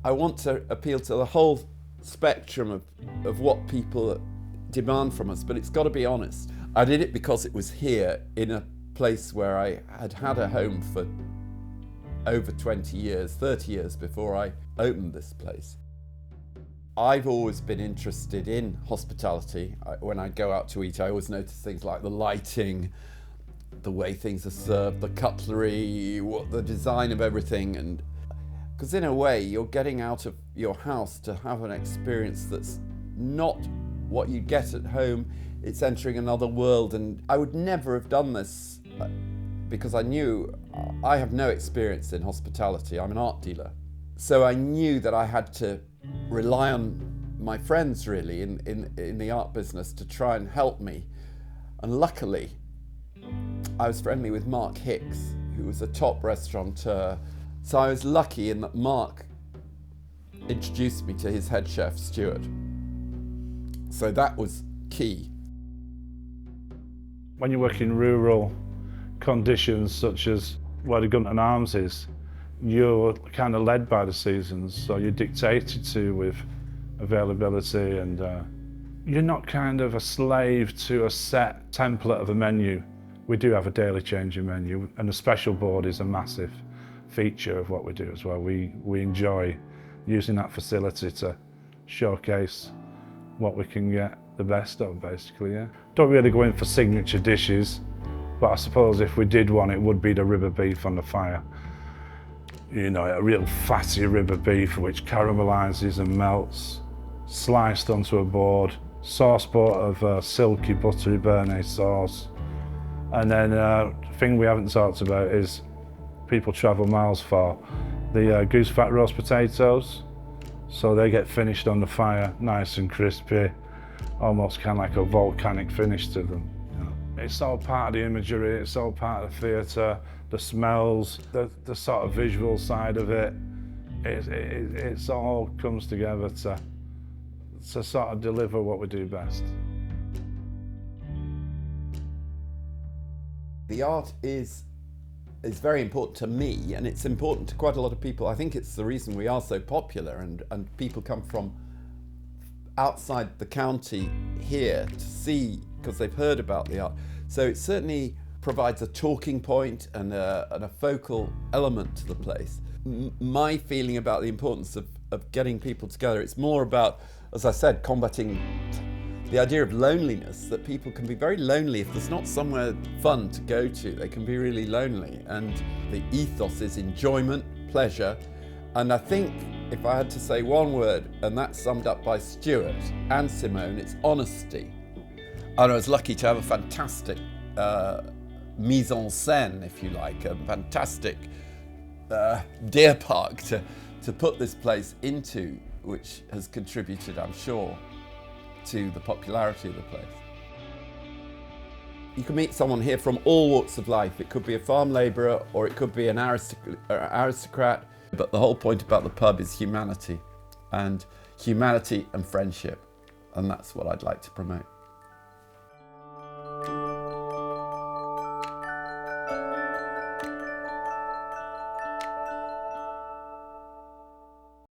I want to appeal to the whole spectrum of what people demand from us, but it's got to be honest. I did it because it was here in a place where I had had a home for over 20 years, 30 years before I opened this place. I've always been interested in hospitality. When I go out to eat, I always notice things like the lighting, the way things are served, the cutlery, the design of everything. And because in a way, you're getting out of your house to have an experience that's not what you get at home. It's entering another world. And I would never have done this because I knew I have no experience in hospitality. I'm an art dealer. So I knew that I had to rely on my friends really in the art business to try and help me. And luckily, I was friendly with Mark Hicks, who was a top restaurateur. So I was lucky in that Mark introduced me to his head chef, Stuart. So that was key. When you work in rural conditions, such as where the Gunton Arms is, you're kind of led by the seasons, so you're dictated to with availability, and you're not kind of a slave to a set template of a menu. We do have a daily changing menu, and the special board is a massive feature of what we do as well. We enjoy using that facility to showcase what we can get the best of, basically, yeah. Don't really go in for signature dishes, but I suppose if we did one, it would be the rib of beef on the fire. You know, a real fatty rib of beef which caramelizes and melts, sliced onto a board, sauce bought of silky buttery béarnaise sauce. And then the thing we haven't talked about is people travel miles for the goose fat roast potatoes. So they get finished on the fire, nice and crispy, almost kind of like a volcanic finish to them. You know. It's all part of the imagery, it's all part of the theatre, the smells, the sort of visual side of it. It's all comes together to sort of deliver what we do best. The art is very important to me, and it's important to quite a lot of people. I think it's the reason we are so popular, and people come from outside the county here to see because they've heard about the art. So it certainly provides a talking point and a focal element to the place. My feeling about the importance of getting people together, it's more about, as I said, combating the idea of loneliness, that people can be very lonely if there's not somewhere fun to go to. They can be really lonely, and the ethos is enjoyment, pleasure, and I think if I had to say one word, and that's summed up by Stuart and Simone, it's honesty. And I was lucky to have a fantastic mise en scène, if you like, a fantastic deer park to put this place into, which has contributed, I'm sure, to the popularity of the place. You can meet someone here from all walks of life. It could be a farm labourer or it could be an aristocrat, but the whole point about the pub is humanity and friendship, and that's what I'd like to promote.